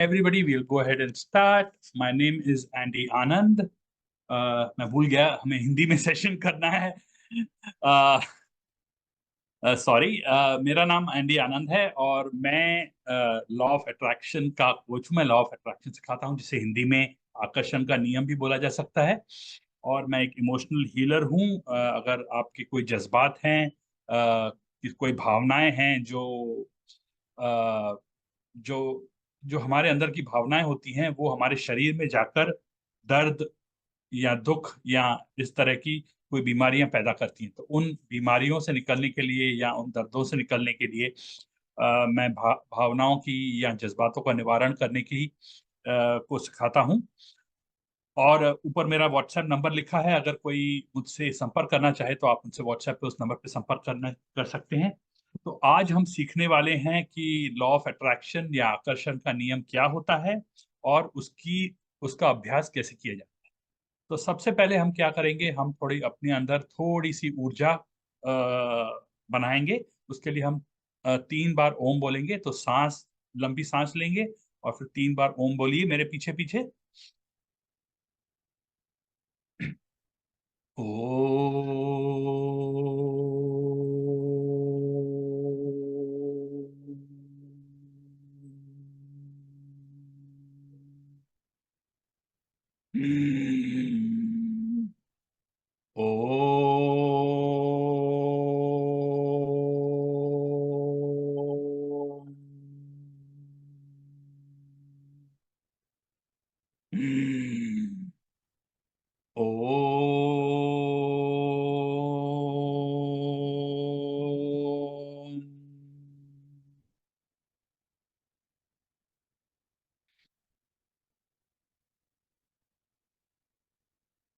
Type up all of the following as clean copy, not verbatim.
Everybody, we'll go ahead and start. My name is Andy Anand. मैं भूल गया हमें हिंदी में सेशन करना है. सॉरी. मेरा नाम एंडी आनंद है और मैं लॉ ऑफ अट्रैक्शन का कोच हूँ. मैं लॉ ऑफ अट्रैक्शन सिखाता हूँ, जिसे हिंदी में आकर्षण का नियम भी बोला जा सकता है. और मैं एक इमोशनल हीलर हूँ. अगर आपके कोई जज्बात हैं, कोई भावनाएं हैं अ, जो जो हमारे अंदर की भावनाएं होती हैं, वो हमारे शरीर में जाकर दर्द या दुख या इस तरह की कोई बीमारियां पैदा करती हैं. तो उन बीमारियों से निकलने के लिए या उन दर्दों से निकलने के लिए मैं भावनाओं की या जज्बातों का निवारण करने की को सिखाता हूं. और ऊपर मेरा व्हाट्सएप नंबर लिखा है. अगर कोई मुझसे संपर्क करना चाहे तो आप मुझसे व्हाट्सएप पे उस नंबर पे संपर्क कर सकते हैं. तो आज हम सीखने वाले हैं कि लॉ ऑफ अट्रैक्शन या आकर्षण का नियम क्या होता है और उसका अभ्यास कैसे किया जाए. तो सबसे पहले हम क्या करेंगे, हम थोड़ी अपने अंदर थोड़ी सी ऊर्जा बनाएंगे. उसके लिए हम 3 बार ओम बोलेंगे. तो लंबी सांस लेंगे और फिर 3 बार ओम बोलिए मेरे पीछे पीछे. ओ. ओ. ओ.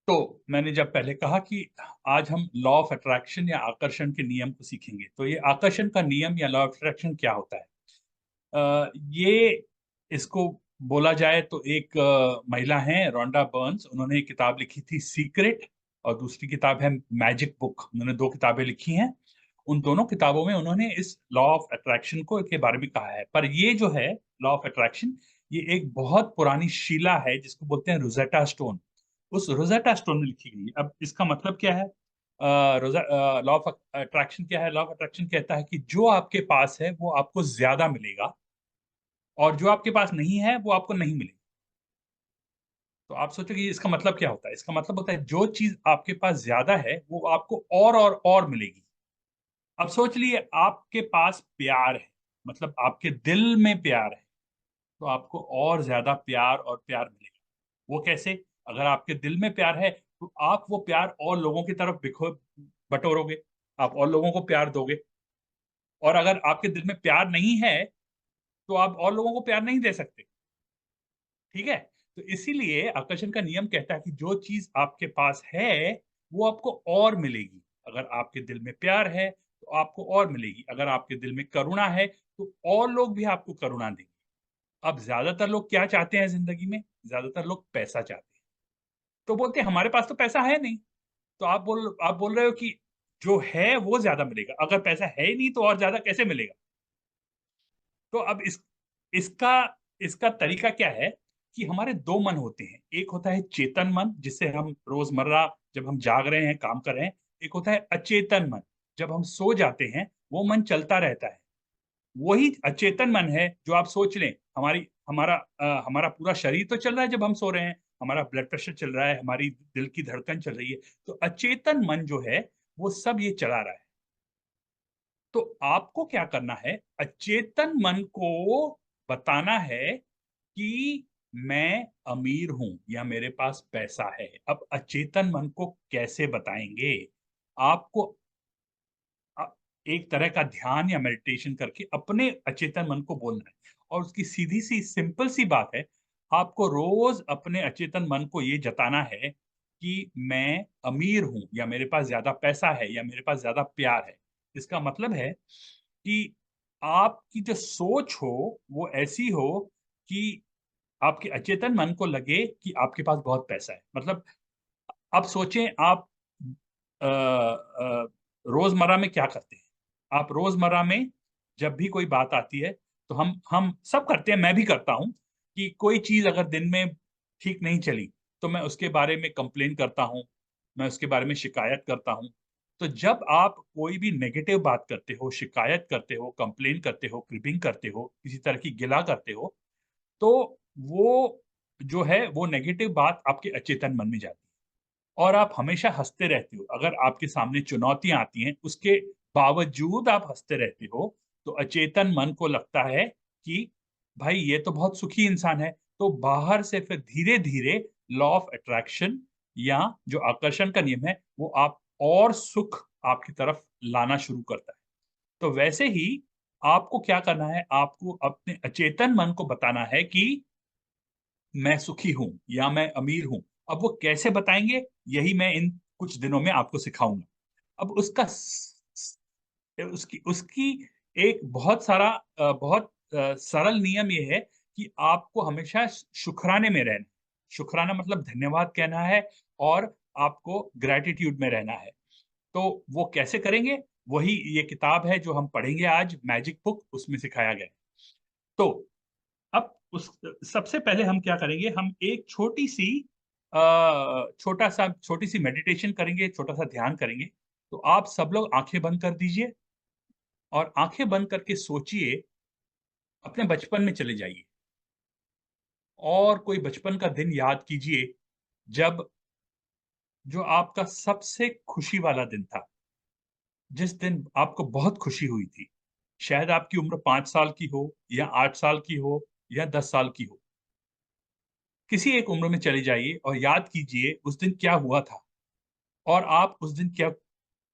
तो मैंने जब पहले कहा कि आज हम लॉ ऑफ अट्रैक्शन या आकर्षण के नियम को सीखेंगे, तो ये आकर्षण का नियम या लॉ ऑफ अट्रैक्शन क्या होता है. ये इसको बोला जाए तो एक महिला है रोंडा बर्न्स. उन्होंने एक किताब लिखी थी सीक्रेट, और दूसरी किताब है मैजिक बुक. उन्होंने 2 किताबें लिखी हैं. उन दोनों किताबों में उन्होंने इस लॉ ऑफ अट्रैक्शन को के बारे में कहा है. पर ये जो है लॉ ऑफ अट्रैक्शन, ये एक बहुत पुरानी शिला है जिसको बोलते हैं रोजेटा स्टोन. उस रोजेटा स्टोन में लिखी गई है. अब इसका मतलब क्या है? लॉ ऑफ अट्रैक्शन क्या है? लॉ ऑफ अट्रैक्शन कहता है कि जो आपके पास है वो आपको ज्यादा मिलेगा, और जो आपके पास नहीं है वो आपको नहीं मिलेगी. तो आप सोचो कि इसका मतलब क्या होता है. इसका मतलब होता है जो चीज आपके पास ज्यादा है वो आपको और मिलेगी. अब सोच लिए आपके पास प्यार है, मतलब आपके दिल में प्यार है, तो आपको और ज्यादा प्यार और प्यार मिलेगा. वो कैसे? अगर आपके दिल में प्यार है तो आप वो प्यार और लोगों की तरफ बटोरोगे, आप और लोगों को प्यार दोगे. और अगर आपके दिल में प्यार नहीं है तो आप और लोगों को प्यार नहीं दे सकते. ठीक है. तो इसीलिए आकर्षण का नियम कहता है कि जो चीज आपके पास है वो आपको और मिलेगी. अगर आपके दिल में प्यार है तो आपको और मिलेगी. अगर आपके दिल में करुणा है तो और लोग भी आपको करुणा देंगे. अब ज्यादातर लोग क्या चाहते हैं जिंदगी में? ज्यादातर लोग पैसा चाहते हैं. तो बोलते हैं हमारे पास तो पैसा है नहीं. तो आप बोल रहे हो कि जो है वो ज्यादा मिलेगा. अगर पैसा है ही नहीं तो और ज्यादा कैसे मिलेगा? तो अब इसका इसका तरीका क्या है कि हमारे 2 मन होते हैं. एक होता है चेतन मन, जिससे हम रोजमर्रा जब हम जाग रहे हैं, काम कर रहे हैं. एक होता है अचेतन मन. जब हम सो जाते हैं वो मन चलता रहता है. वही अचेतन मन है जो आप सोच लें. हमारा पूरा शरीर तो चल रहा है जब हम सो रहे हैं. हमारा ब्लड प्रेशर चल रहा है, हमारी दिल की धड़कन चल रही है. तो अचेतन मन जो है वो सब ये चला रहा है. तो आपको क्या करना है? अचेतन मन को बताना है कि मैं अमीर हूं या मेरे पास पैसा है. अब अचेतन मन को कैसे बताएंगे? आपको अ, एक तरह का ध्यान या मेडिटेशन करके अपने अचेतन मन को बोलना है. और उसकी सीधी सी सिंपल सी बात है, आपको रोज अपने अचेतन मन को ये जताना है कि मैं अमीर हूं या मेरे पास ज्यादा पैसा है या मेरे पास ज्यादा प्यार है. इसका मतलब है कि आपकी जो सोच हो वो ऐसी हो कि आपके अचेतन मन को लगे कि आपके पास बहुत पैसा है. मतलब आप सोचें, आप रोजमर्रा में क्या करते हैं? आप रोजमर्रा में जब भी कोई बात आती है तो हम सब करते हैं, मैं भी करता हूं. कि कोई चीज़ अगर दिन में ठीक नहीं चली, तो मैं उसके बारे में कंप्लेन करता हूँ, मैं उसके बारे में शिकायत करता हूँ। तो जब आप कोई भी नेगेटिव बात करते हो, शिकायत करते हो, कंप्लेन करते हो, क्रिपिंग करते हो, किसी तरह की गिला करते हो, तो वो जो है वो नेगेटिव बात आपके अचेतन मन में जाती है और आप हमेशा हँसते रहते हो। अगर आपके सामने चुनौतियाँ आती हैं, उसके बावजूद आप हँसते रहते हो, तो अचेतन मन को लगता है कि भाई ये तो बहुत सुखी इंसान है। तो बाहर से फिर धीरे-धीरे लॉ ऑफ अट्रैक्शन या जो आकर्षण का नियम है, वो आप और सुख आपकी तरफ लाना शुरू करता है। तो वैसे ही आपको क्या करना है, आपको अपने अचेतन मन को बताना है कि मैं सुखी हूँ या मैं अमीर हूँ। अब वो कैसे बताएँगे, यही मैं इन कुछ दिनों में आपको सिखाऊँगा। अब उसका स स उसकी उसकी एक बहुत सरल नियम ये है कि आपको हमेशा शुकराने में रहना है। शुकराना मतलब धन्यवाद कहना है और आपको ग्रैटिट्यूड में रहना है। तो वो कैसे करेंगे? वही ये किताब है जो हम पढ़ेंगे आज, मैजिक बुक, उसमें सिखाया गया है। तो अब उस सबसे पहले हम क्या करेंगे, हम एक छोटी-सी मेडिटेशन करेंगे, छोटा-सा ध्यान करेंगे। तो आप सब लोग आँखें बंद कर दीजिए और आँखें बंद करके सोचिए, अपने बचपन में चले जाइए और कोई बचपन का दिन याद कीजिए, जब जो आपका सबसे खुशी वाला दिन था, जिस दिन आपको बहुत खुशी हुई थी। शायद आपकी उम्र 5 साल की हो या 8 साल की हो या 10 साल की हो। किसी एक उम्र में चले जाइए और याद कीजिए उस दिन क्या हुआ था और आप उस दिन क्या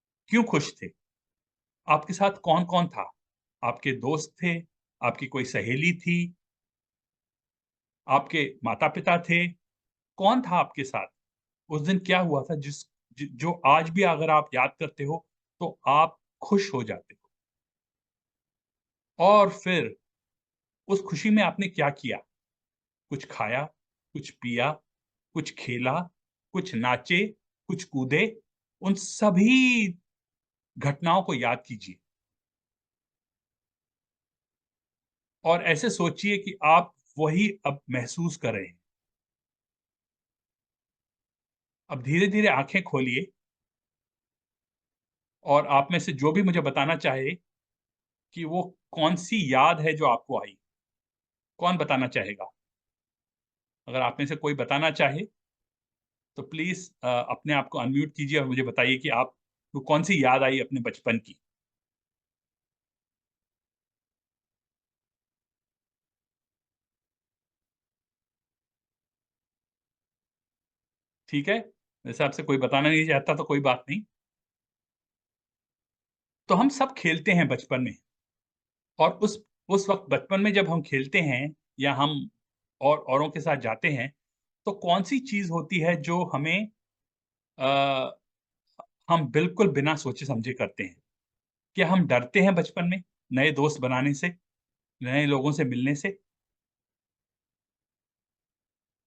क्यों खुश थे? आपके साथ कौन-कौन था? आपके दोस्त थे? आपकी कोई सहेली थी? आपके माता-पिता थे? कौन था आपके साथ? उस दिन क्या हुआ था जो आज भी अगर आप याद करते हो, तो आप खुश हो जाते हो? और फिर उस खुशी में आपने क्या किया? कुछ खाया, कुछ पिया, कुछ खेला, कुछ नाचे, कुछ कूदे? उन सभी घटनाओं को याद कीजिए और ऐसे सोचिए कि आप वही अब महसूस कर रहे हैं। अब धीरे-धीरे आँखें खोलिए और आप में से जो भी मुझे बताना चाहे कि वो कौन-सी याद है जो आपको आई? कौन बताना चाहेगा? अगर आप में से कोई बताना चाहे, तो प्लीज़ अपने आप को अनम्यूट कीजिए और मुझे बताइए कि आपको कौन-सी याद आई अपने बचपन की? ठीक है? वैसे आपसे कोई बताना नहीं चाहता तो कोई बात नहीं। तो हम सब खेलते हैं बचपन में और उस वक़्त बचपन में जब हम खेलते हैं या हम और औरों के साथ जाते हैं, तो कौन-सी चीज़ होती है जो अ, हम बिल्कुल बिना सोचे-समझे करते हैं? क्या हम डरते हैं बचपन में नए दोस्त बनाने से, नए लोगों से मिलने से?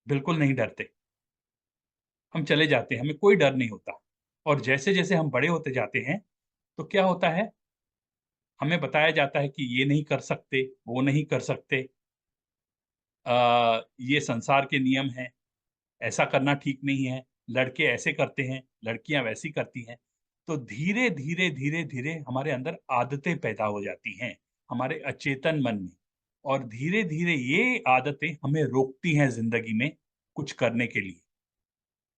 बिल्कुल नहीं डरते। हम चले जाते हैं, हमें कोई डर नहीं होता और जैसे-जैसे हम बड़े होते जाते हैं, तो क्या होता है, हमें बताया जाता है कि ये नहीं कर सकते, वो नहीं कर सकते। ये संसार के नियम हैं, ऐसा करना ठीक नहीं है, लड़के ऐसे करते हैं, लड़कियाँ वैसी करती हैं। तो धीरे-धीरे, धीरे-धीरे हमारे अंदर आदतें पैदा हो जाती हैं, हमारे अचेतन मन में और धीरे-धीरे ये आदतें हमें रोकती हैं ज़िंदगी में कुछ करने के लिए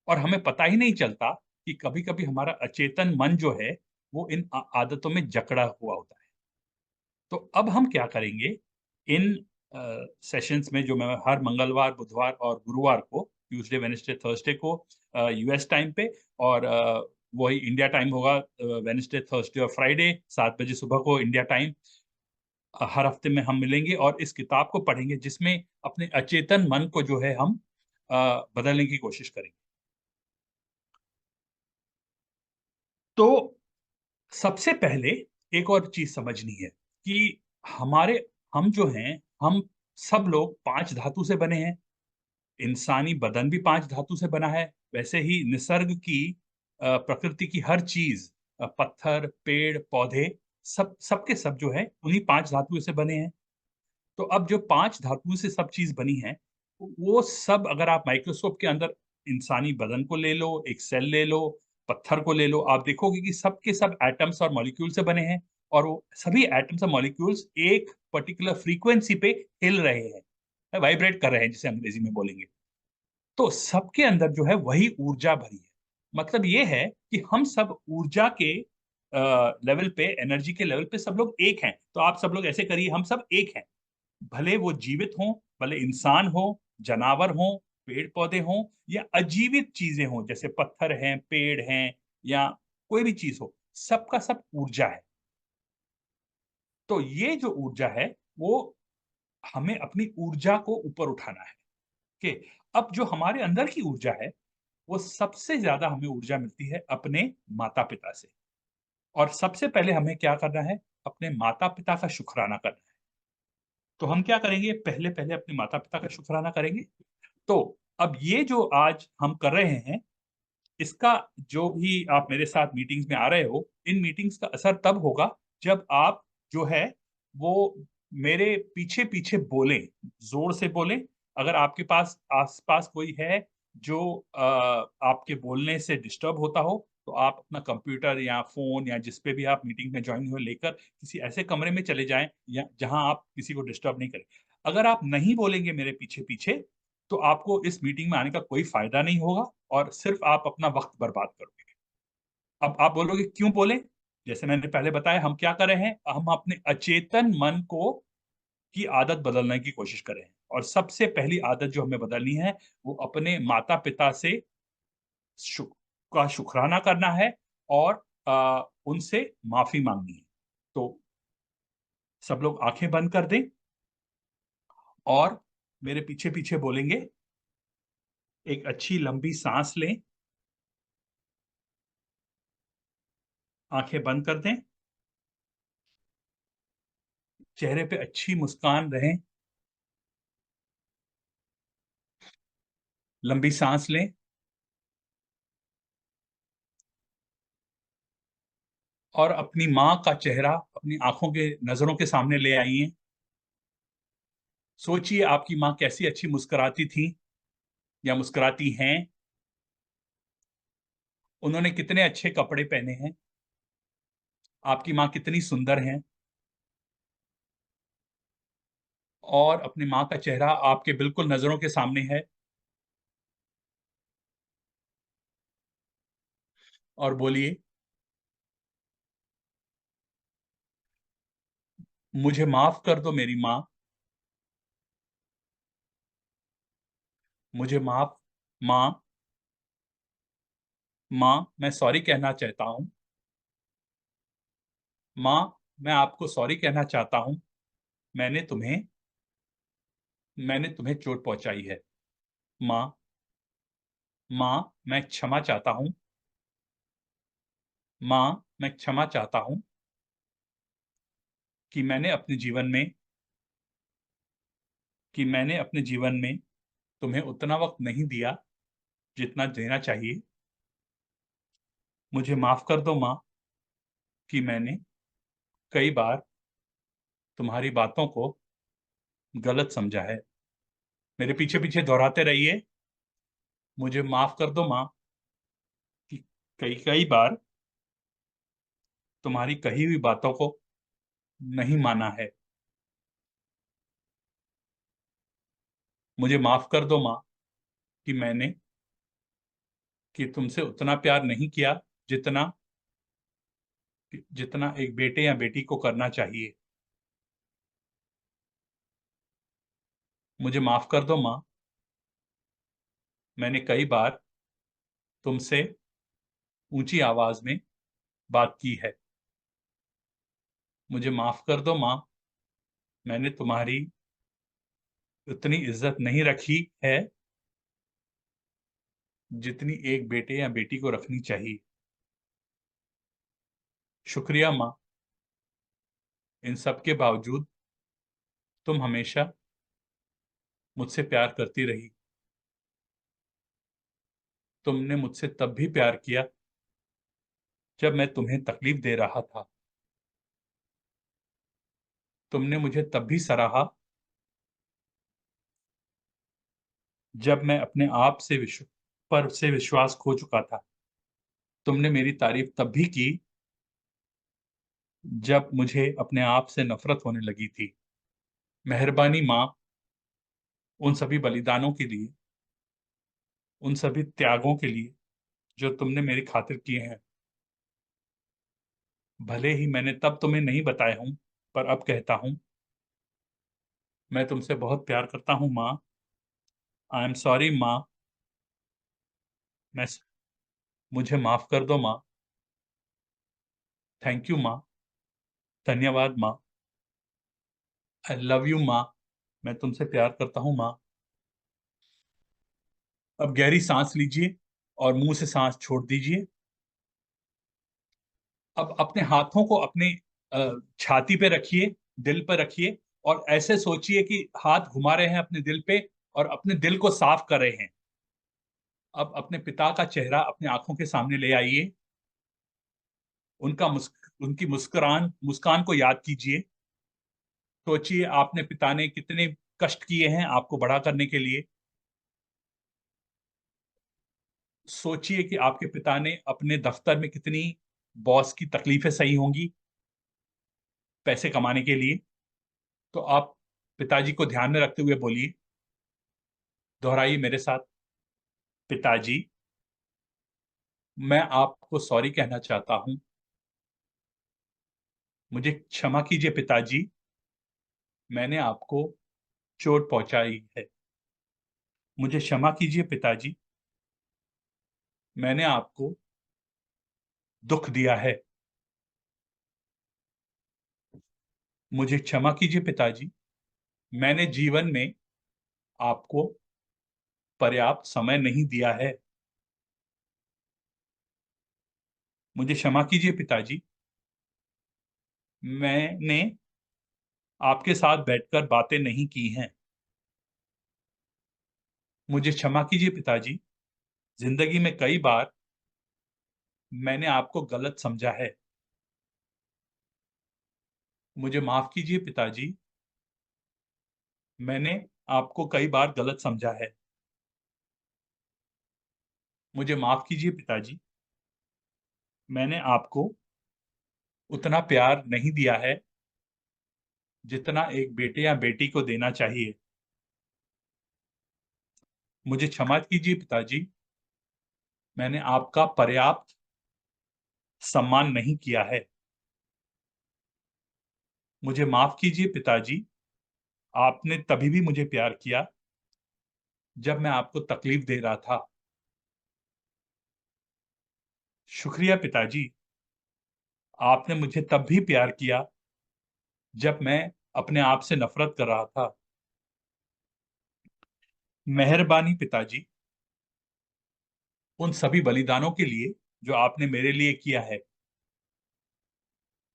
और हमें पता ही नहीं चलता कि कभी-कभी हमारा अचेतन मन जो है, वो इन आदतों में जकड़ा हुआ होता है। तो अब हम क्या करेंगे, इन सेशंस में जो मैं हर मंगलवार, बुधवार और गुरुवार को ट्यूसडे, वेडनेसडे, थर्सडे को यूएस टाइम पे और वही इंडिया टाइम होगा वेडनेसडे, थर्सडे और फ्राइडे 7 बजे सुबह को इंडिया टाइम हर हफ्ते में हम मिलेंगे और इस किताब को पढ़ेंगे जिसमें अपने अचेतन मन को जो है हम बदलने की कोशिश करेंगे। तो सबसे पहले एक और चीज़ समझनी है कि हमारे हम जो हैं, हम सब लोग 5 धातु से बने हैं। इंसानी बदन भी 5 धातु से बना है, वैसे ही निसर्ग की प्रकृति की हर चीज़ पत्थर, पेड़, पौधे सब सब के सब जो है उन्हीं 5 धातुओं से बने हैं। तो अब जो 5 धातुओं से सब चीज़ बनी है, वो सब अगर आप माइक्रोस्कोप के अंदर इंसानी बदन को ले लो, एक सेल ले लो, पत्थर को ले लो, आप देखोगे कि सब के सब एटम्स और मॉलिक्यूल से बने हैं और वो सभी एटम्स और मॉलिक्यूल्स एक पर्टिकुलर फ्रीक्वेंसी पे हिल रहे हैं, वाइब्रेट कर रहे हैं जिसे अंग्रेजी में बोलेंगे। तो सबके अंदर जो है वही ऊर्जा भरी है। मतलब ये है कि हम सब ऊर्जा के लेवल पे, एनर्जी के लेवल पे सब लोग एक हैं। तो आप सब लोग ऐसे करिए, हम सब एक हैं। भले वो जीवित हों, भले इंसान हों, जानवर हों, पेड़-पौधे हों या अजीवित चीज़ें हों, जैसे पत्थर हैं, पेड़ हैं या कोई भी चीज़ हो, सबका सब ऊर्जा है। तो ये जो ऊर्जा है, वो हमें अपनी ऊर्जा को ऊपर उठाना है, कि अब जो हमारे अंदर की ऊर्जा है, वो सबसे ज़्यादा हमें ऊर्जा मिलती है अपने माता-पिता से और सबसे पहले हमें क्या करना है, अपने माता-पिता का शुकराना करना है। तो हम क्या करेंगे, पहले-पहले अपने माता-पिता का शुकराना करेंगे। तो अब ये जो आज हम कर रहे हैं, इसका जो भी आप मेरे साथ मीटिंग्स में आ रहे हो, इन मीटिंग्स का असर तब होगा जब आप जो है वो मेरे पीछे-पीछे बोलें, ज़ोर से बोलें। अगर आपके पास आस-पास कोई है जो आपके बोलने से डिस्टर्ब होता हो, तो आप अपना कंप्यूटर या फ़ोन या जिस पे भी आप मीटिंग में जॉइन हुए लेकर किसी ऐसे कमरे में चले जाएँ या जहाँ आप किसी को डिस्टर्ब नहीं करें। अगर आप नहीं बोलेंगे मेरे पीछे-पीछे, तो आपको इस मीटिंग में आने का कोई फ़ायदा नहीं होगा और सिर्फ़ आप अपना वक़्त बर्बाद करोगे। अब आप बोलोगे क्यों बोलें? जैसे मैंने पहले बताया हम क्या कर रहे हैं? हम अपने अचेतन मन को की आदत बदलने की कोशिश कर रहे हैं और सबसे पहली आदत जो हमें बदलनी है, वो अपने माता-पिता से शु का शुकराना करना है और उनसे माफ़ी माँगनी है। तो सब लोग आँखें बंद कर दें और मेरे पीछे-पीछे बोलेंगे, एक अच्छी लंबी साँस लें, आँखें बंद कर दें, चेहरे पे अच्छी मुस्कान रहे, लंबी साँस लें और अपनी माँ का चेहरा अपनी आँखों के नज़रों के सामने ले आइए। सोचिए आपकी माँ कैसी अच्छी मुस्कुराती थीं या मुस्कुराती हैं। उन्होंने कितने अच्छे कपड़े पहने हैं। आपकी माँ कितनी सुंदर हैं और अपनी माँ का चेहरा आपके बिल्कुल नज़रों के सामने है और बोलिए, मुझे माफ़ कर दो मेरी माँ, मुझे माफ़ माँ, माँ मैं सॉरी कहना चाहता हूँ। माँ, मैं आपको सॉरी कहना चाहता हूँ। मैंने तुम्हें मैंने तुम्हें चोट पहुँचाई है। माँ, माँ, मैं क्षमा चाहता हूँ। माँ, मैं क्षमा चाहता हूँ कि मैंने अपने जीवन में तुम्हें उतना वक़्त नहीं दिया, जितना देना चाहिए। मुझे माफ़ कर दो माँ कि मैंने कई बार तुम्हारी बातों को गलत समझा है। मेरे पीछे-पीछे दोहराते रहिए, मुझे माफ़ कर दो माँ कि कई-कई बार तुम्हारी कही हुई बातों को नहीं माना है। मुझे माफ़ कर दो माँ कि मैंने कि तुमसे उतना प्यार नहीं किया, जितना जितना एक बेटे या बेटी को करना चाहिए। मुझे माफ़ कर दो माँ, मैंने कई बार तुमसे ऊँची आवाज़ में बात की है। मुझे माफ़ कर दो माँ, मैंने तुम्हारी उतनी इज़्ज़त नहीं रखी है, जितनी एक बेटे या बेटी को रखनी चाहिए। शुक्रिया माँ, इन सब के बावजूद तुम हमेशा मुझसे प्यार करती रही। तुमने मुझसे तब भी प्यार किया, जब मैं तुम्हें तकलीफ़ दे रहा था। तुमने मुझे तब भी सराहा, जब मैं अपने आप से विश्वास खो चुका था, तुमने मेरी तारीफ तब भी की जब मुझे अपने आप से नफरत होने लगी थी। मेहरबानी माँ, उन सभी बलिदानों के लिए, उन सभी त्यागों के लिए जो तुमने मेरी खातिर किए हैं। भले ही मैंने तब तुम्हें नहीं बताए हों, पर अब कहता हूँ, मैं तुमसे बहुत प्यार करता हूँ माँ। आई एम सॉरी माँ। मैं मुझे माफ कर दो माँ। थैंक यू माँ। धन्यवाद माँ। आई लव यू माँ। मैं तुमसे प्यार करता हूँ माँ। अब गहरी सांस लीजिए और मुंह से सांस छोड़ दीजिए। अब अपने हाथों को अपने छाती पे रखिए, दिल पे रखिए और ऐसे सोचिए कि हाथ घुमा रहे हैं अपने दिल पे और अपने दिल को साफ कर रहे हैं। अब अपने पिता का चेहरा अपनी आंखों के सामने ले आइए। उनकी मुस्कान को याद कीजिए। सोचिए आपने पिता ने कितने कष्ट किए हैं आपको बड़ा करने के लिए। सोचिए कि आपके पिता ने अपने दफ्तर में कितनी बॉस की तकलीफें सही होंगी पैसे कमाने के लिए। तो आप पिताजी को ध्यान में रखते हुए बोलिए, दोहराइए मेरे साथ, पिताजी, मैं आपको सॉरी कहना चाहता हूँ। मुझे क्षमा कीजिए पिताजी, मैंने आपको चोट पहुँचाई है। मुझे क्षमा कीजिए पिताजी, मैंने आपको दुःख दिया है। मुझे क्षमा कीजिए पिताजी, मैंने जीवन में आपको पर्याप्त समय नहीं दिया है। मुझे क्षमा कीजिए पिताजी, मैंने आपके साथ बैठकर बातें नहीं की हैं। मुझे क्षमा कीजिए पिताजी, ज़िंदगी में कई बार मैंने आपको गलत समझा है। मुझे माफ़ कीजिए पिताजी, मैंने आपको कई बार गलत समझा है। मुझे माफ़ कीजिए पिताजी, मैंने आपको उतना प्यार नहीं दिया है, जितना एक बेटे या बेटी को देना चाहिए। मुझे क्षमा कीजिए पिताजी, मैंने आपका पर्याप्त सम्मान नहीं किया है। मुझे माफ़ कीजिए पिताजी, आपने तभी भी मुझे प्यार किया, जब मैं आपको तकलीफ दे रहा था। शुक्रिया पिताजी, आपने मुझे तब भी प्यार किया, जब मैं अपने आप से नफ़रत कर रहा था। मेहरबानी पिताजी, उन सभी बलिदानों के लिए, जो आपने मेरे लिए किया है।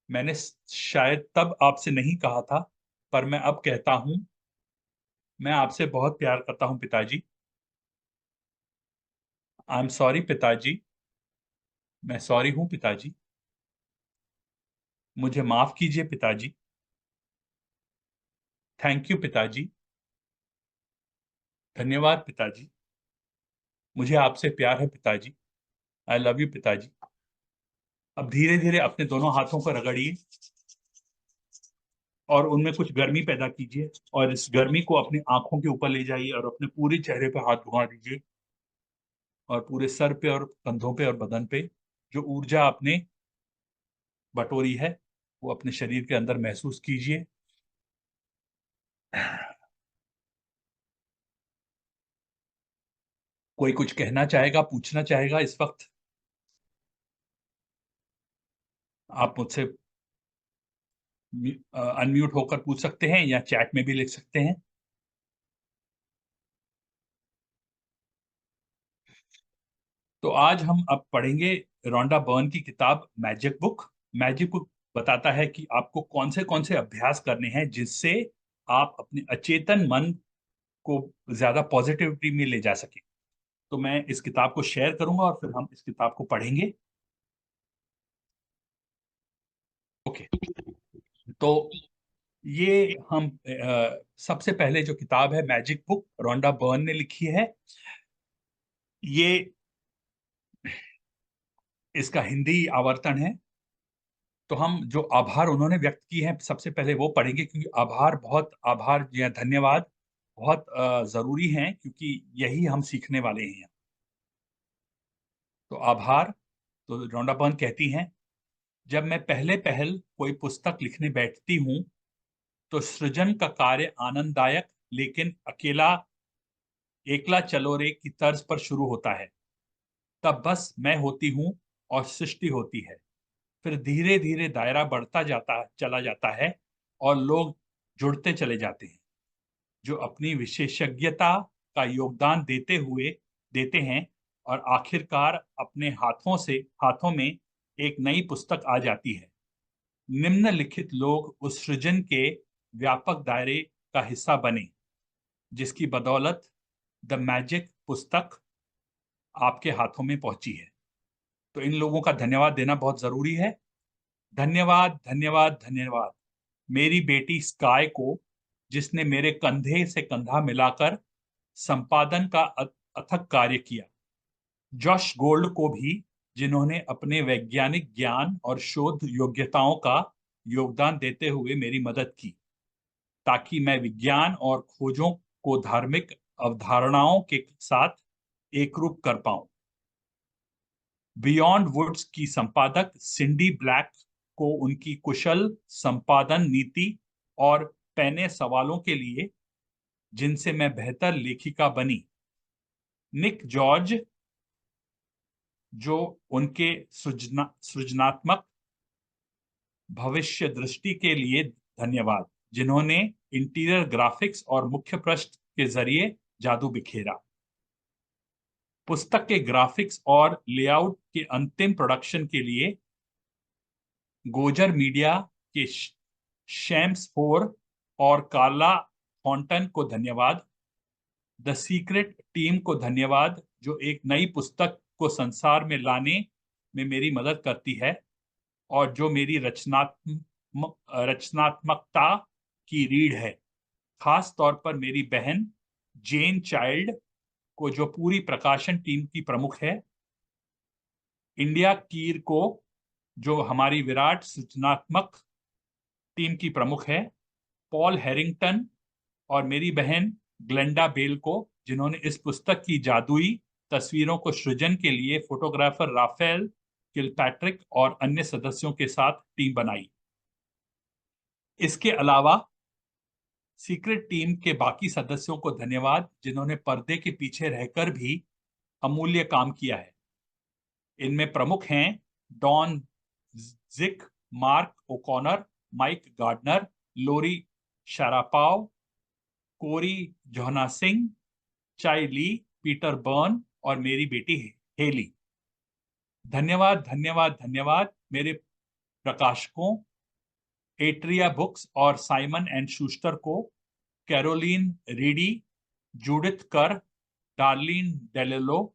मैंने शायद तब आपसे नहीं कहा था, पर मैं अब कहता हूँ, मैं आपसे बहुत प्यार करता हूँ पिताजी। आई एम सॉरी पिताजी, मैं सॉरी हूँ पिताजी। मुझे माफ़ कीजिए पिताजी। थैंक यू पिताजी। धन्यवाद पिताजी। मुझे आपसे प्यार है पिताजी। आई लव यू पिताजी। अब धीरे-धीरे अपने दोनों हाथों को रगड़िए और उनमें कुछ गर्मी पैदा कीजिए और इस गर्मी को अपनी आँखों के ऊपर ले जाइए और अपने पूरे चेहरे पे हाथ घुमा दीजिए और पूरे सर पे और कंधों पे और बदन पे जो ऊर्जा आपने बटोरी है, वो अपने शरीर के अंदर महसूस कीजिए। कोई कुछ कहना चाहेगा, पूछना चाहेगा इस वक़्त? आप मुझसे अनम्यूट होकर पूछ सकते हैं या चैट में भी लिख सकते हैं। तो आज हम अब पढ़ेंगे रॉन्डा बर्न की किताब मैजिक बुक। मैजिक बुक बताता है कि आपको कौन से अभ्यास करने हैं जिससे आप अपने अचेतन मन को ज़्यादा पॉज़िटिविटी में ले जा सकें। तो मैं इस किताब को शेयर करूँगा और फिर हम इस किताब को पढ़ेंगे। ओके, तो ये हम सबसे पहले जो किताब है मैजिक बुक, रोंडा बर्न ने लिखी है। ये इसका हिंदी आवर्तन है। तो हम जो आभार उन्होंने व्यक्त किए हैं सबसे पहले वो पढ़ेंगे, क्योंकि आभार या धन्यवाद बहुत जरूरी हैं, क्योंकि यही हम सीखने वाले हैं। तो आभार। तो रोंडा बर्न कहती हैं, जब मैं पहले पहल कोई पुस्तक लिखने बैठती हूँ तो सृजन का कार्य आनंददायक लेकिन एकला चलो रे की तर्ज पर शुरू होता है। तब बस मैं होती हूँ और सृष्टि होती है। फिर धीरे धीरे दायरा चला जाता है और लोग जुड़ते चले जाते हैं, जो अपनी विशेषज्ञता का योगदान देते हैं, और आखिरकार अपने हाथों में एक नई पुस्तक आ जाती है। निम्नलिखित लोग उस सृजन के व्यापक दायरे का हिस्सा बने, जिसकी बदौलत द मैजिक पुस्तक आपके हाथों में पहुंची है। तो इन लोगों का धन्यवाद देना बहुत जरूरी है। धन्यवाद, धन्यवाद, धन्यवाद मेरी बेटी स्काई को, जिसने मेरे कंधे से कंधा मिलाकर संपादन का अथक कार्य किया। जॉश गोल्ड को भी, जिन्होंने अपने वैज्ञानिक ज्ञान और शोध योग्यताओं का योगदान देते हुए मेरी मदद की, ताकि मैं विज्ञान और खोजों को धार्मिक अवधारणाओं के साथ एकरूप कर पाऊं। बियॉन्ड वुड्स की संपादक सिंडी ब्लैक को उनकी कुशल संपादन नीति और पैने सवालों के लिए, जिनसे मैं बेहतर लेखिका बनी। निक जॉर्ज, जो उनके सृजनात्मक भविष्य दृष्टि के लिए धन्यवाद, जिन्होंने इंटीरियर ग्राफिक्स और मुख्य पृष्ठ के जरिए जादू बिखेरा। पुस्तक के ग्राफिक्स और लेआउट के अंतिम प्रोडक्शन के लिए गोजर मीडिया के शैम्स फोर और कार्ला थॉर्नटन को धन्यवाद। द सीक्रेट टीम को धन्यवाद, जो एक नई पुस्तक को संसार में लाने में मेरी मदद करती है और जो मेरी रचनात्मकता की रीढ़ है। खास तौर पर मेरी बहन जेन चाइल्ड को, जो पूरी प्रकाशन टीम की प्रमुख है। इंडिया कीर को, जो हमारी विराट सूचनात्मक टीम की प्रमुख है। पॉल हैरिंगटन और मेरी बहन ग्लेंडा बेल को, जिन्होंने इस पुस्तक की जादुई तस्वीरों को सृजन के लिए फोटोग्राफर राफेल किलपैट्रिक और अन्य सदस्यों के साथ टीम बनाई। इसके अलावा सीक्रेट टीम के बाकी सदस्यों को धन्यवाद, जिन्होंने पर्दे के पीछे रहकर भी अमूल्य काम किया है। इनमें प्रमुख हैं डॉन जिक, मार्क ओकॉनर, माइक गार्डनर, लोरी शारापाव, कोरी जोहना सिंह, चाई ली, पीटर बर्न और मेरी बेटी हेली। धन्यवाद, धन्यवाद, धन्यवाद मेरे प्रकाशकों एट्रिया बुक्स और साइमन एंड शूस्टर को, कैरोलीन रीडी, जूडिथ कर, डार्लिन डेलेलो,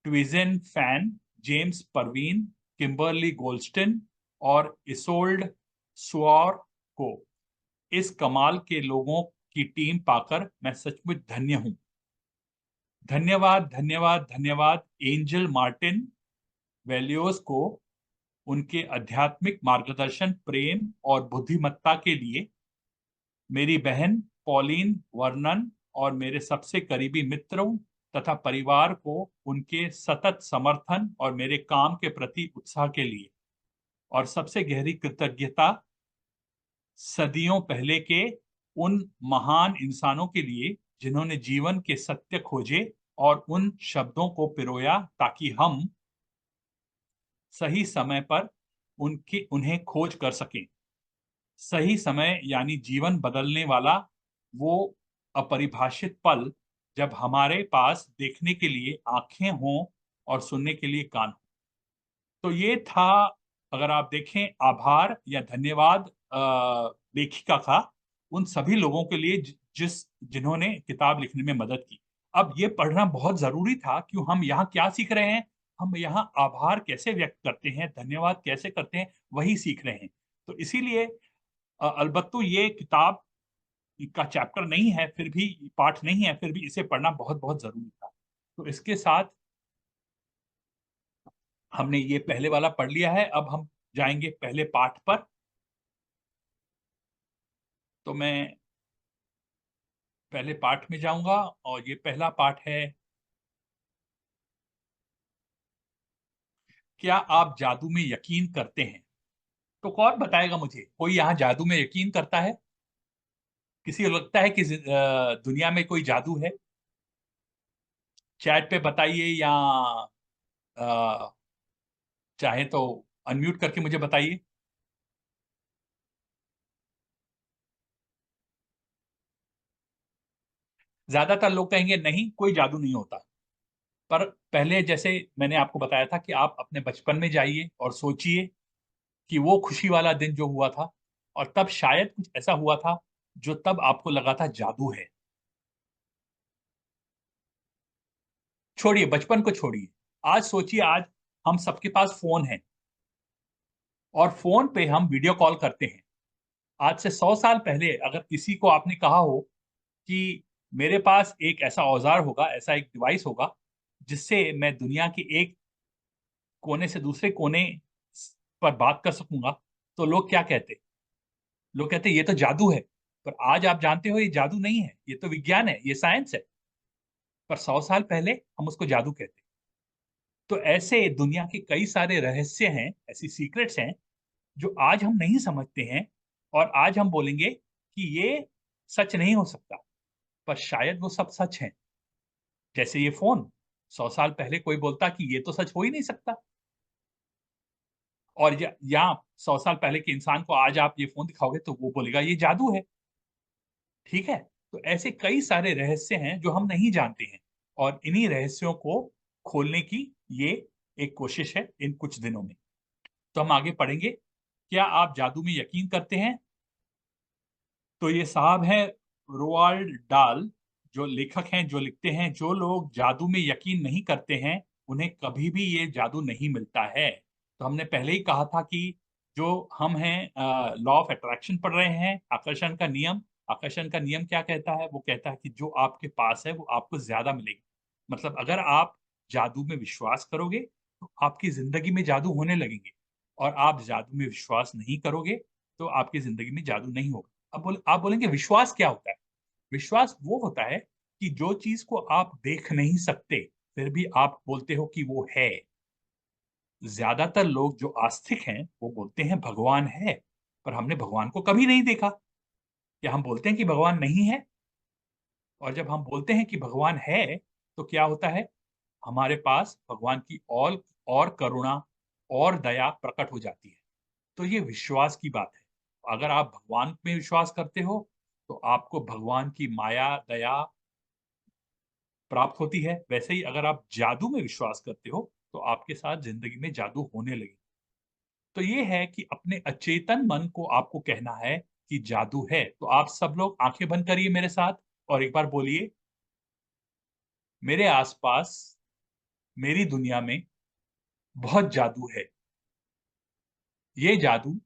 ट्विजन फैन, जेम्स परवीन, किम्बरली गोल्स्टन और इsold सुआर को। इस कमाल के लोगों की टीम पाकर मैं सचमुच धन्य हूं। धन्यवाद, धन्यवाद, धन्यवाद एंजल मार्टिन वैल्योस को, उनके आध्यात्मिक मार्गदर्शन, प्रेम और बुद्धिमत्ता के लिए। मेरी बहन पॉलिन वर्नन और मेरे सबसे करीबी मित्रों तथा परिवार को उनके सतत समर्थन और मेरे काम के प्रति उत्साह के लिए। और सबसे गहरी कृतज्ञता सदियों पहले के उन महान इंसानों के लिए, जिन्होंने जीवन के सत्य खोजे और उन शब्दों को पिरोया, ताकि हम सही समय पर उन्हें खोज कर सकें। सही समय यानी जीवन बदलने वाला वो अपरिभाषित पल, जब हमारे पास देखने के लिए आंखें हों और सुनने के लिए कान हों। तो ये था, अगर आप देखें, आभार या धन्यवाद लेखिका का उन सभी लोगों के लिए जिन्होंने किताब लिखने में मदद की। अब ये पढ़ना बहुत जरूरी था, क्यों हम यहाँ क्या सीख रहे हैं, हम यहाँ आभार कैसे व्यक्त करते हैं, धन्यवाद कैसे करते हैं, वही सीख रहे हैं। तो इसीलिए अलबत्तो ये किताब का चैप्टर नहीं है, फिर भी पाठ नहीं है, फिर भी इसे पढ़ना बहुत-बहुत ज़रूरी था। तो इसके साथ हमने ये पहले वाला पढ़ लिया है, अब हम जाएँगे पहले पाठ पर। तो मैं पहले पाठ में जाऊँगा और ये पहला पाठ है, क्या आप जादू में यकीन करते हैं? तो कौन बताएगा मुझे, कोई यहाँ जादू में यकीन करता है? किसी को लगता है कि दुनिया में कोई जादू है? चैट पे बताइए या अ, चाहें तो अनम्यूट करके मुझे बताइए। ज़्यादातर लोग कहेंगे नहीं, कोई जादू नहीं होता। पर पहले जैसे मैंने आपको बताया था कि आप अपने बचपन में जाइए और सोचिए कि वो खुशी वाला दिन जो हुआ था और तब शायद कुछ ऐसा हुआ था, जो तब आपको लगा था जादू है। छोड़िए, बचपन को छोड़िए। आज सोचिए, आज हम सबके पास फ़ोन है और फ़ोन पे हम वीडियो कॉल करते हैं। आज से 100 साल पहले अगर किसी को आपने कहा हो कि मेरे पास एक ऐसा औज़ार होगा, ऐसा एक डिवाइस होगा, जिससे मैं दुनिया के एक कोने से दूसरे कोने स पर बात कर सकूँगा, तो लोग क्या कहते? लोग कहते ये तो जादू है। पर आज आप जानते हो ये जादू नहीं है, ये तो विज्ञान है, ये साइंस है। पर 100 साल पहले हम उसको जादू कहते। तो ऐसे दुनिया के कई सारे रहस्य हैं, ऐसी सीक्रेट्स हैं, जो आज हम नहीं समझते हैं और आज हम बोलेंगे कि ये सच नहीं हो सकता, पर शायद वो सब सच हैं। जैसे ये फ़ोन, 100 साल पहले कोई बोलता कि ये तो सच हो ही नहीं सकता और या 100 साल पहले के इंसान को आज आप ये फ़ोन दिखाओगे तो वो बोलेगा ये जादू है, ठीक है? तो ऐसे कई सारे रहस्य हैं जो हम नहीं जानते हैं और इन्हीं रहस्यों को खोलने की ये एक कोशिश है इन कुछ दिनों में। तो हम आगे पढ़ेंगे, क्या आप जादू में यकीन करते हैं? तो ये साहब हैं रोआल्ड डाल, जो लेखक हैं, जो लिखते हैं, जो लोग जादू में यकीन नहीं करते हैं, उन्हें कभी भी ये जादू नहीं मिलता है। तो हमने पहले ही कहा था कि जो हम हैं लॉ ऑफ अट्रैक्शन पढ़ रहे हैं, आकर्षण का नियम। आकर्षण का नियम क्या कहता है? वो कहता है कि जो आपके पास है, वो आपको ज़्यादा मिलेगा। मतलब अगर आप जादू में विश्वास करोगे, तो आपकी ज़िंदगी में जादू होने लगेंगे और आप जादू में विश्वास नहीं करोगे, तो आपकी ज़िंदगी में जादू नहीं होगा। अब आप बोलेंगे विश्वास क्या होता है? विश्वास वो होता है कि जो चीज़ को आप देख नहीं सकते, फिर भी आप बोलते हो कि वो है। ज़्यादातर लोग जो आस्तिक हैं, वो बोलते हैं भगवान है, पर हमने भगवान को कभी नहीं देखा। या हम बोलते हैं कि भगवान नहीं है और जब हम बोलते हैं कि भगवान है, तो क्या होता है? हमारे पास भगवान की और करुणा और दया प्रकट हो जाती है। तो ये विश्वास की बात है। अगर आप भगवान में विश्वास करते हो, तो आपको भगवान की माया, दया प्राप्त होती है। वैसे ही अगर आप जादू में विश्वास करते हो, तो आपके साथ ज़िंदगी में जादू होने लगे। तो ये है कि अपने अचेतन मन को आपको कहना है कि जादू है। तो आप सब लोग आँखें बंद करिए मेरे साथ और एक बार बोलिए, मेरे आस-पास, मेरी दुनिया में बहुत जादू है। ये जादू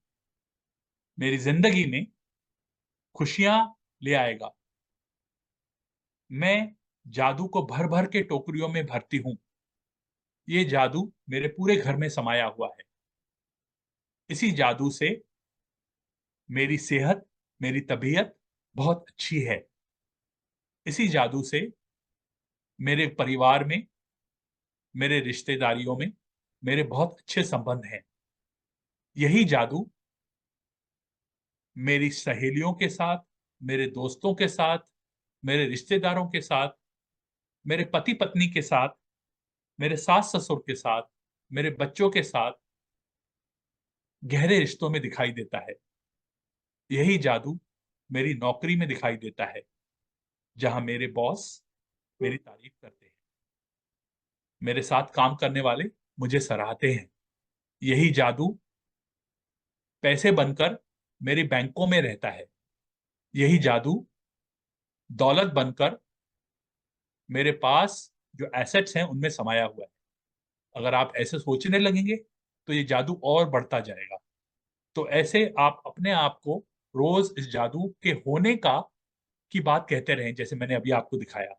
मेरी ज़िंदगी में खुशियाँ ले आएगा। मैं जादू को भर-भर के टोकरियों में भरती हूँ। ये जादू मेरे पूरे घर में समाया हुआ है। इसी जादू से मेरी सेहत, मेरी तबीयत बहुत अच्छी है। इसी जादू से मेरे परिवार में, मेरे रिश्तेदारियों में मेरे बहुत अच्छे संबंध हैं। यही जादू मेरी सहेलियों के साथ, मेरे दोस्तों के साथ, मेरे रिश्तेदारों के साथ, मेरे पति-पत्नी के साथ, मेरे सास-ससुर के साथ, मेरे बच्चों के साथ गहरे रिश्तों में दिखाई देता है। यही जादू मेरी नौकरी में दिखाई देता है, जहाँ मेरे बॉस मेरी तारीफ करते हैं। मेरे साथ काम करने वाले मुझे सराहते हैं। यही जादू पैसे बनकर मेरे बैंकों में रहता है। यही जादू दौलत बनकर मेरे पास जो एसेट्स हैं, उनमें समाया हुआ है। अगर आप ऐसे सोचने लगेंगे, तो ये जादू और बढ़ता जाएगा। तो ऐसे आप अपने आप को रोज इस जादू के होने की बात कहते रहें, जैसे मैंने अभी आपको दिखाया।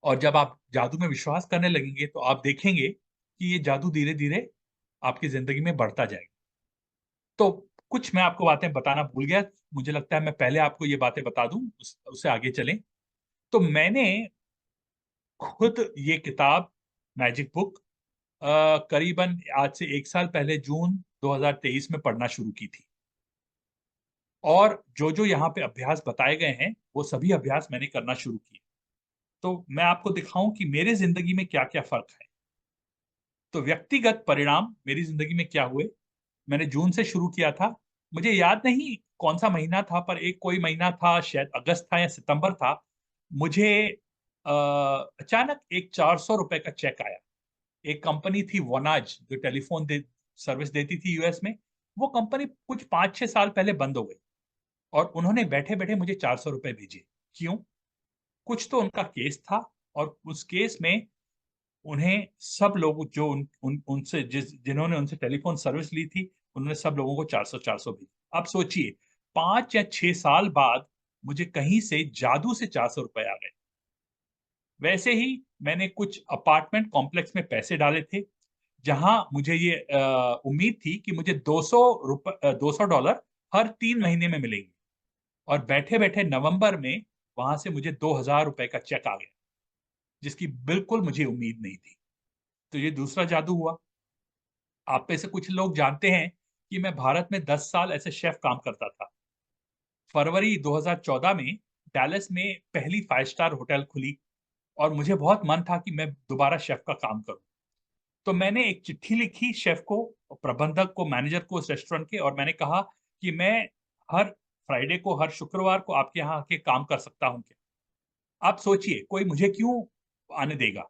और जब आप जादू में विश्वास करने लगेंगे तो आप देखेंगे कि ये जादू धीरे-धीरे आपकी ज़िंदगी में बढ़ता जाएगा। तो कुछ मैं आपको बातें बताना भूल गया, मुझे लगता है मैं पहले आपको ये बातें बता दूँ, उससे आगे चलें। तो मैंने खुद ये किताब मैजिक बुक करीबन आज से 1 साल पहले जून 2023 में पढ़ना शुरू की थी। और जो-जो यहाँ पे अभ्यास बताए गए हैं, वो सभी अभ्यास मैंने करना शुरू किए। तो मैं आपको दिखाऊँ कि मेरे ज़िंदगी में क्या-क्या फ़र्क है। तो व्यक्तिगत परिणाम मेरी ज़िंदगी में क्या हुए, मैंने जून से शुरू किया था। मुझे याद नहीं कौन-सा महीना था, पर एक कोई महीना था, शायद अगस्त था या सितंबर था। मुझे अचानक एक ₹400 का चेक आया। एक कंपनी थी वोनाज, जो टेलीफ़ोन सर्विस देती थी यूएस में। वो कंपनी कुछ 5-6 साल पहले बंद हो गई और उन्होंने बैठे-बैठे मुझे ₹400 भेजे। क्यों? कुछ तो उनका केस था और उस केस में उन्हें सब लोग जो उन उन उनसे जिन्होंने उनसे टेलीफ़ोन सर्विस ली थी, उन्होंने सब लोगों को 400-400 भेजे। अब सोचिए 5 या 6 साल बाद मुझे कहीं से जादू से ₹400 आ गए। वैसे ही मैंने कुछ अपार्टमेंट कॉम्प्लेक्स में पैसे डाले थे, जहाँ मुझे ये उम्मीद थी कि मुझे $200 हर 3 महीने में मिलेंगे और बैठे-बैठे नवंबर में वहाँ से मुझे ₹2000 का चेक आ गया, जिसकी बिल्कुल मुझे उम्मीद नहीं थी। तो ये दूसरा जादू हुआ। आप में से कुछ लोग जानते हैं कि मैं भारत में 10 साल ऐसे शेफ काम करता था। फरवरी 2014 में डैलस में पहली 5 स्टार होटल खुली और मुझे बहुत मन था कि मैं दोबारा शेफ का काम करूँ। तो मैंने एक चिट्ठी लिखी शेफ को, प्रबंधक को, मैनेजर को उस रेस्टोरेंट के, और मैंने कहा कि मैं हर फ्राइडे को, हर शुक्रवार को आपके यहाँ आके काम कर सकता हूँ क्या? आप सोचिए कोई मुझे क्यों आने देगा?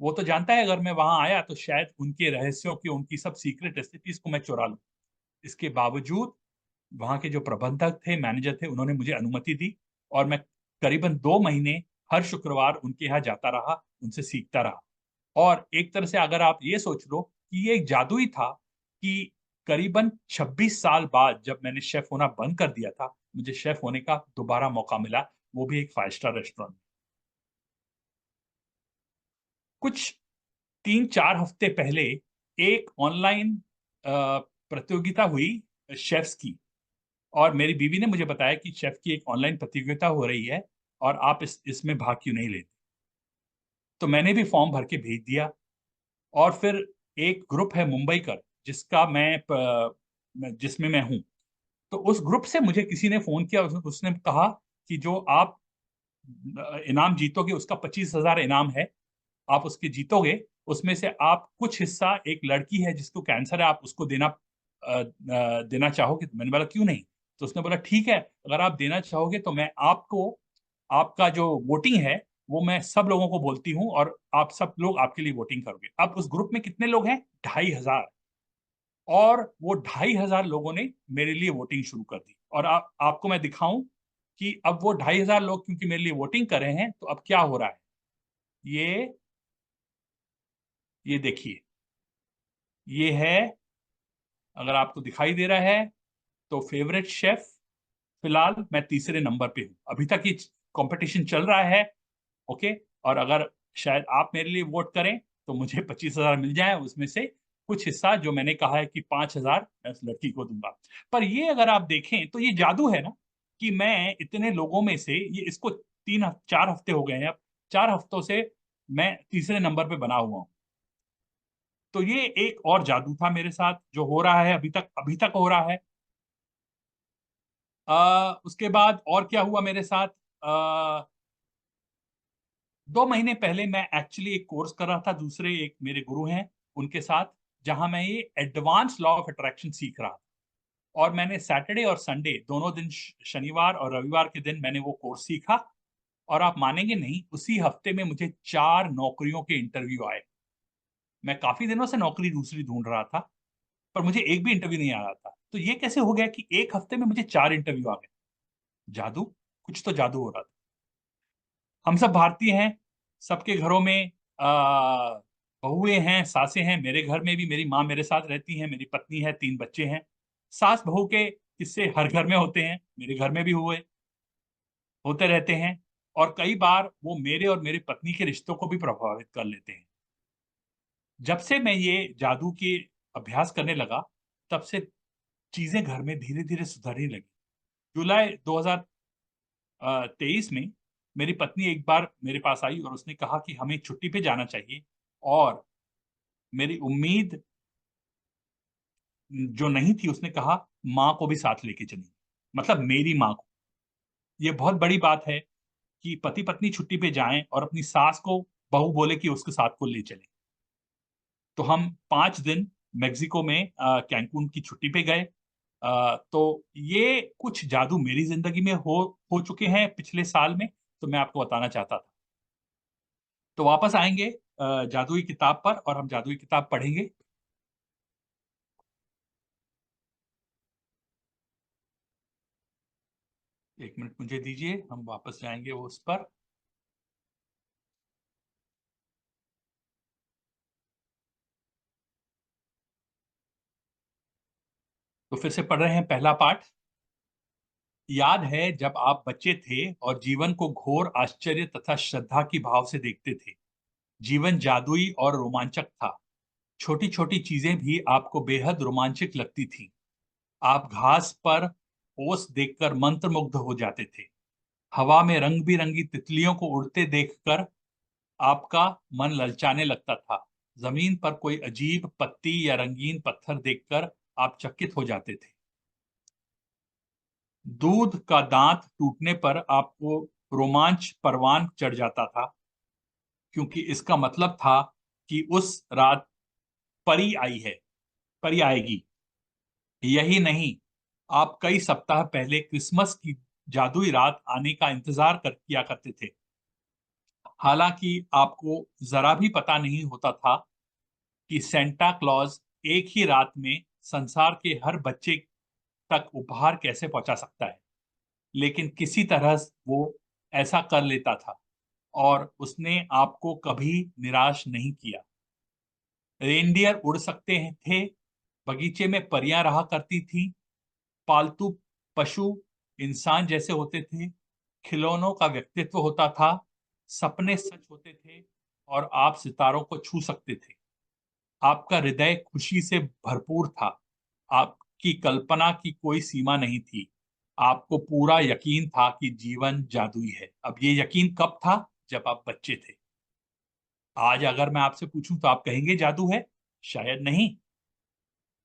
वो तो जानता है अगर मैं वहाँ आया तो शायद उनके रहस्यों की, उनकी सब सीक्रेट रेसिपीज़ को मैं चुरा लूँ। इसके बावजूद वहाँ के जो प्रबंधक थे, मैनेजर थे, उन्होंने मुझे अनुमति दी और मैं करीबन 2 महीने हर शुक्रवार उनके यहाँ जाता रहा, उनसे सीखता रहा। और एक तरह से अगर आप ये सोच लो कि ये एक जादू ही था कि करीबन 26 साल बाद जब मैंने शेफ़ होना बंद कर दिया था, मुझे शेफ़ होने का दोबारा मौका मिला, वो भी एक 5 स्टार रेस्टोरेंट में। कुछ 3-4 हफ्ते पहले एक ऑनलाइन प्रतियोगिता हुई शेफ़्स की, और मेरी बीवी ने मुझे बताया कि शेफ़ की एक ऑनलाइन प्रतियोगिता हो रही है और आप इसमें भाग क्यों नहीं लेते? तो मैंने भी फ़ॉर्म भर के भेज दिया और फिर एक ग्रुप है मुंबई का जिसका जिसमें मैं हूँ। तो उस ग्रुप से मुझे किसी ने फ़ोन किया, उसने कहा कि जो आप इनाम जीतोगे उसका 25,000 इनाम है। आप उसके जीतोगे, उसमें से आप कुछ हिस्सा, एक लड़की है जिसको कैंसर है, आप उसको देना चाहोगे? मैंने बोला क्यों नहीं? तो उसने बोला ठीक है, अगर आप देना चाहोगे तो मैं आपको, आपका जो वोटिंग है, वो मैं सब लोगों को बोलती हूँ और आप सब लोग आपके लिए वोटिंग करोगे। अब उस ग्रुप में कितने लोग हैं? 2500, और वो 2500 लोगों ने मेरे लिए वोटिंग शुरू कर दी। और आपको मैं दिखाऊँ कि अब वो 2500 लोग क्योंकि मेरे लिए वोटिंग कर रहे हैं, तो अब क्या हो रहा है? ये ये देखिए, ये है, अगर आपको दिखाई दे रहा है, तो फेवरेट शेफ़, फिलहाल मैं तीसरे नंबर पे हूँ। अभी तक ये कॉम्पिटिशन चल रहा है, ओके? और अगर शायद आप मेरे लिए वोट करें, तो मुझे 25,000 मिल जाए, उसमें से कुछ हिस्सा जो मैंने कहा है कि 5,000 मैं उस लड़की को दूँगा। पर ये अगर आप देखें, तो ये जादू है ना, कि मैं इतने लोगों में से, ये इसको 4 हफ्ते हो गए हैं अब, 4 हफ्तों से मैं तीसरे नंबर पे बना हुआ हूँ। तो ये एक और जादू था मेरे साथ जो हो रहा है, अभी तक हो रहा है। उसके बाद और क्या हुआ मेरे साथ, 2 महीने पहले मैं एक्चुअली एक कोर्स कर रहा था, दूसरे एक मेरे गुरु हैं, उनके साथ, जहाँ मैं ये एडवांस लॉ ऑफ अट्रैक्शन सीख रहा था। और मैंने सैटरडे और संडे दोनों दिन, शनिवार और रविवार के दिन मैंने वो कोर्स सीखा, और आप मानेंगे नहीं, उसी हफ्ते में मुझे 4 नौकरियों के इंटरव्यू आए। मैं काफ़ी दिनों से नौकरी दूसरी ढूँढ रहा था, पर मुझे एक भी इंटरव्यू नहीं आ रहा था। तो ये कैसे हो गया कि 1 हफ्ते में मुझे 4 इंटरव्यू आ गए? जादू, कुछ तो जादू हो रहा था। हम सब भारतीय हैं, सबके घरों में बहुएँ हैं, सासें हैं, मेरे घर में भी मेरी माँ मेरे साथ रहती हैं, मेरी पत्नी है, 3 बच्चे हैं। सास-बहू के किस्से हर घर में होते हैं, मेरे घर में भी होते रहते हैं और कई बार वो मेरे और मेरी पत्नी के रिश्तों को भी प्रभावित कर लेते हैं। जब से मैं ये जादू के अभ्यास करने लगा, तब से चीज़ें घर में धीरे-धीरे सुधरने लगी। जुलाई 2023 में मेरी पत्नी एक बार मेरे पास आई और उसने कहा कि हमें छुट्टी पे जाना चाहिए और मेरी उम्मीद जो नहीं थी उसने कहा माँ को भी साथ लेके चलिए, मतलब मेरी माँ को। ये बहुत बड़ी बात है कि पति-पत्नी छुट्टी पे जाएँ और अपनी सास को बहू बोले कि उसके साथ को ले चले। तो हम 5 दिन मेक्सिको में कैncun की छुट्टी पे गए। तो ये कुछ जादू मेरी ज़िंदगी में हो चुके हैं पिछले साल में, तो मैं आपको बताना चाहता था। तो वापस आएँगे जादुई किताब पर और हम जादुई किताब पढ़ेंगे। 1 मिनट मुझे दीजिए, हम वापस जाएँगे उस पर। तो फिर से पढ़ रहे हैं पहला पाठ। याद है जब आप बच्चे थे और जीवन को घोर आश्चर्य तथा श्रद्धा की भाव से देखते थे। जीवन जादुई और रोमांचक था। छोटी-छोटी चीजें भी आपको बेहद रोमांचक लगती थीं। आप घास पर ओस देखकर मंत्रमुग्ध हो जाते थे। हवा में रंग-बिरंगी तितलियों को उड़ते देखकर आपका मन ललचाने लगता था। जमीन पर कोई अजीब पत्ती या रंगीन पत्थर देखकर आप चकित हो जाते थे। दूध का दांत टूटने पर आपको रोमांच परवान चढ़ जाता था, क्योंकि इसका मतलब था कि उस रात परी आई है, परी आएगी। यही नहीं, आप कई सप्ताह पहले क्रिसमस की जादुई रात आने का इंतजार किया करते थे। हालांकि आपको जरा भी पता नहीं होता था कि सेंटा क्लॉज एक ही रात में संसार के हर बच्चे तक उपहार कैसे पहुंचा सकता है। लेकिन किसी तरह वो ऐसा कर लेता था और उसने आपको कभी निराश नहीं किया। रेनडियर उड़ सकते थे, बगीचे में परियां रहा करती थीं, पालतू पशु इंसान जैसे होते थे, खिलौनों का व्यक्तित्व होता था, सपने सच होते थे और आप सितारों को छू सकते थे। आपका हृदय खुशी से भरपूर था। आपकी कल्पना की कोई सीमा नहीं थी। आपको पूरा यकीन था कि जीवन जादुई है। अब ये यकीन कब था? जब आप बच्चे थे। आज अगर मैं आपसे पूछूं तो आप कहेंगे जादू है? शायद नहीं।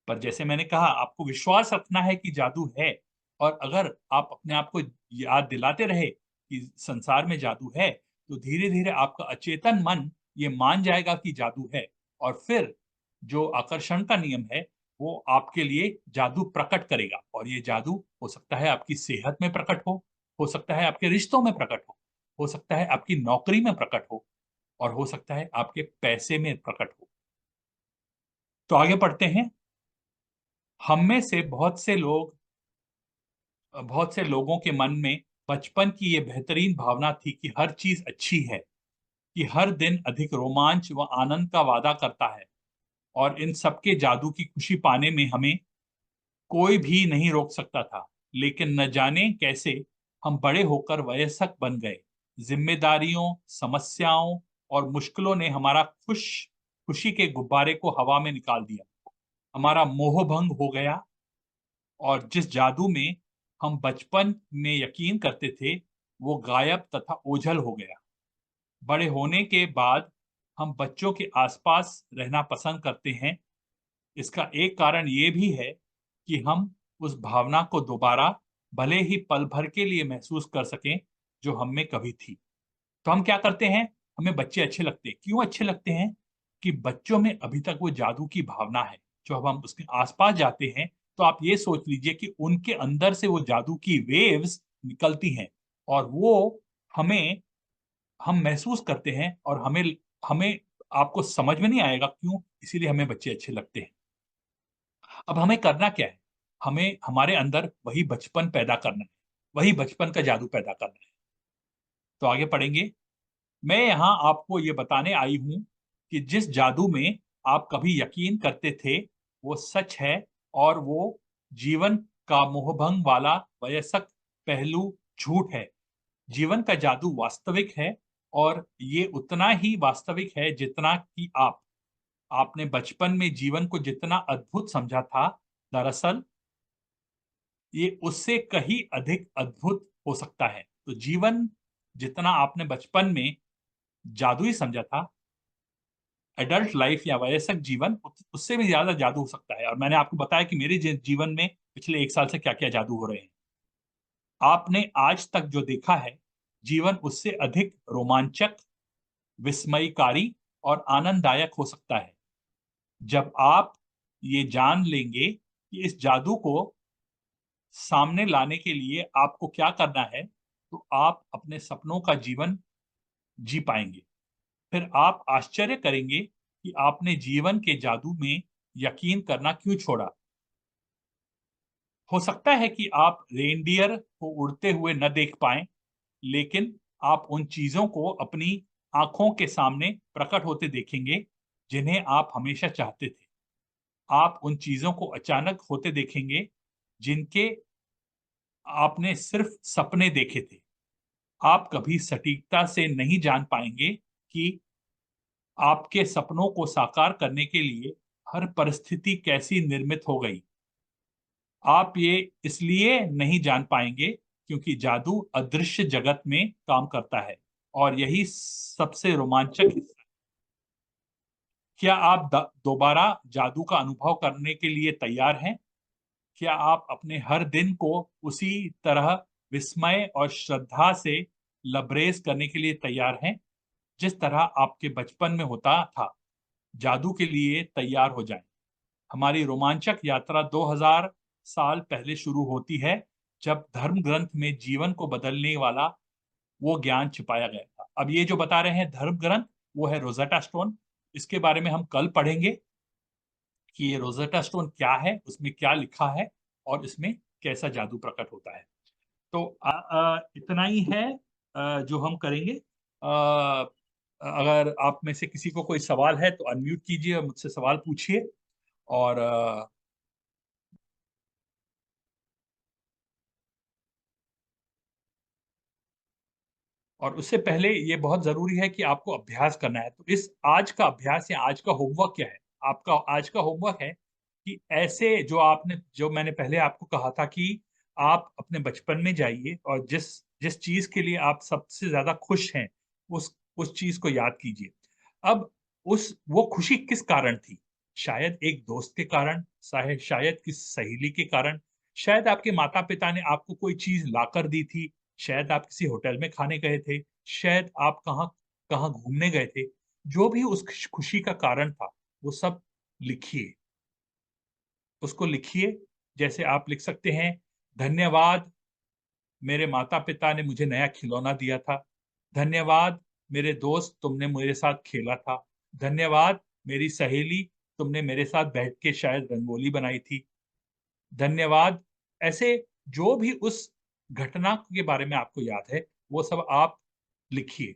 पर जैसे मैंने कहा आपको विश्वास रखना है कि जादू है और अगर आप अपने आप को याद दिलाते रहे कि संसार में जादू है, तो धीरे-धीरे आपका अचेतन मन ये मान जाएगा कि जादू है और फिर जो आकर्षण का नियम है, वो आपके लिए जादू प्रकट करेगा और ये जादू हो सकता है आपकी सेहत में प्रकट हो सकता है आपके रिश्तों में प्रकट हो सकता है आपकी नौकरी में प्रकट हो और हो सकता है आपके पैसे में प्रकट हो। तो आगे पढ़ते हैं। हम में से बहुत से लोगों के मन में बचपन की ये बेहतरीन भावना थी कि हर चीज अच्छी है, कि हर दिन अधिक रोमांच व आनंद का वादा करता है और इन सबके जादू की खुशी पाने में हमें कोई भी नहीं रोक सकता था। लेकिन न जाने कैसे हम बड़े होकर वयस्क बन गए। जिम्मेदारियों, समस्याओं और मुश्किलों ने हमारा खुशी के गुब्बारे को हवा में निकाल दिया। हमारा मोह भंग हो गया और जिस जादू में हम बचपन में यकीन करते थे, वो गायब तथा ओझल हो गया। बड़े होने के बाद हम बच्चों के आसपास रहना पसंद करते हैं। इसका एक कारण ये भी है कि हम उस भावना को दोबारा भले ही पल भर के लिए महसूस कर सकें, जो हम में कभी थी। तो हम क्या करते हैं? हमें बच्चे अच्छे लगते हैं। क्यों अच्छे लगते हैं? कि बच्चों में अभी तक वो जादू की भावना है। जब हम उसके आस-पास जाते हैं, तो आप ये सोच लीजिए कि उनके अंदर से वो जादू की वेव्स निकलती हैं और वो हमें हम महसूस करते हैं और हमें हमें आपको समझ में नहीं आएगा क्यों? इसीलिए हमें बच्चे अच्छे लगते हैं। अब हमें करना क्या है? हमें हमारे अंदर वही बचपन पैदा करना है, वही बचपन का जादू पैदा करना है। तो आगे पढ़ेंगे। मैं यहाँ आपको ये बताने आई हूँ कि जिस जादू में आप कभी यकीन करते थे, वो सच है और वो जीवन का मोहभंग वाला वयस्क पहलू झूठ है। जीवन का जादू वास्तविक है और ये उतना ही वास्तविक है जितना कि आपने बचपन में जीवन को जितना अद्भुत समझा था, दरअसल ये उससे कहीं अधिक अद्भुत हो सकता है। तो जीवन जितना आपने बचपन में जादुई समझा था, एडल्ट लाइफ या वयस्क जीवन उससे भी ज़्यादा जादू हो सकता है और मैंने आपको बताया कि मेरे जीवन में पिछले 1 साल से क्या-क्या जादू हो रहे हैं। आपने आज तक जो देखा है, जीवन उससे अधिक रोमांचक, विस्मयकारी और आनंददायक हो सकता है। जब आप ये जान लेंगे कि इस जादू को सामने लाने के लिए आपको क्या करना है, तो आप अपने सपनों का जीवन जी पाएँगे। फिर आप आश्चर्य करेंगे कि आपने जीवन के जादू में यकीन करना क्यों छोड़ा। हो सकता है कि आप रेनडियर को उड़ते हुए न देख पाएँ, लेकिन आप उन चीज़ों को अपनी आँखों के सामने प्रकट होते देखेंगे, जिन्हें आप हमेशा चाहते थे। आप उन चीज़ों को अचानक होते देखेंगे, जिनके आपने सिर्फ़ सपने देखे थे। आप कभी सटीकता से नहीं जान पाएँगे कि आपके सपनों को साकार करने के लिए हर परिस्थिति कैसी निर्मित हो गई। आप ये इसलिए नहीं जान पाएँगे क्योंकि जादू अदृश्य जगत में काम करता है और यही सबसे रोमांचक हिस्सा है। क्या आप दोबारा जादू का अनुभव करने के लिए तैयार हैं? क्या आप अपने हर दिन को उसी तरह विस्मय और श्रद्धा से लबरेज करने के लिए तैयार हैं, जिस तरह आपके बचपन में होता था? जादू के लिए तैयार हो जाएँ। हमारी रोमांचक यात्रा 2000 साल पहले शुरू होती है, जब धर्म ग्रंथ में जीवन को बदलने वाला वो ज्ञान छिपाया गया था। अब ये जो बता रहे हैं धर्म ग्रंथ, वो है रोज़ेटा स्टोन। इसके बारे में हम कल पढ़ेंगे कि ये रोज़ेटा स्टोन क्या है, उसमें क्या लिखा है और इसमें कैसा जादू प्रकट होता है। तो इतना ही है जो हम करेंगे। अगर आप में से किसी को कोई सवाल है तो अनम्यूट कीजिए और मुझसे सवाल पूछिए और और उससे पहले ये बहुत ज़रूरी है कि आपको अभ्यास करना है। तो इस आज का अभ्यास या आज का होमवर्क क्या है? आपका आज का होमवर्क है कि ऐसे जो मैंने पहले आपको कहा था कि आप अपने बचपन में जाइए और जिस जिस चीज़ के लिए आप सबसे ज़्यादा खुश हैं, उस चीज़ को याद कीजिए। अब उस वो खुशी किस कारण थी? शायद एक दोस्त के कारण, शायद किसी सहेली के कारण, शायद आपके माता-पिता ने आपको कोई चीज़ लाकर दी थी, शायद आप किसी होटल में खाने गए थे, शायद आप कहाँ कहाँ घूमने गए थे। जो भी उस खुशी का कारण था, वो सब लिखिए। उसको लिखिए, जैसे आप लिख सकते हैं, धन्यवाद मेरे माता-पिता ने मुझे नया खिलौना दिया था। धन्यवाद मेरे दोस्त तुमने मेरे साथ खेला था। धन्यवाद मेरी सहेली तुमने मेरे साथ बैठ के शायद रंगोली बनाई थी। धन्यवाद ऐसे जो भी उस घटना के बारे में आपको याद है, वो सब आप लिखिए।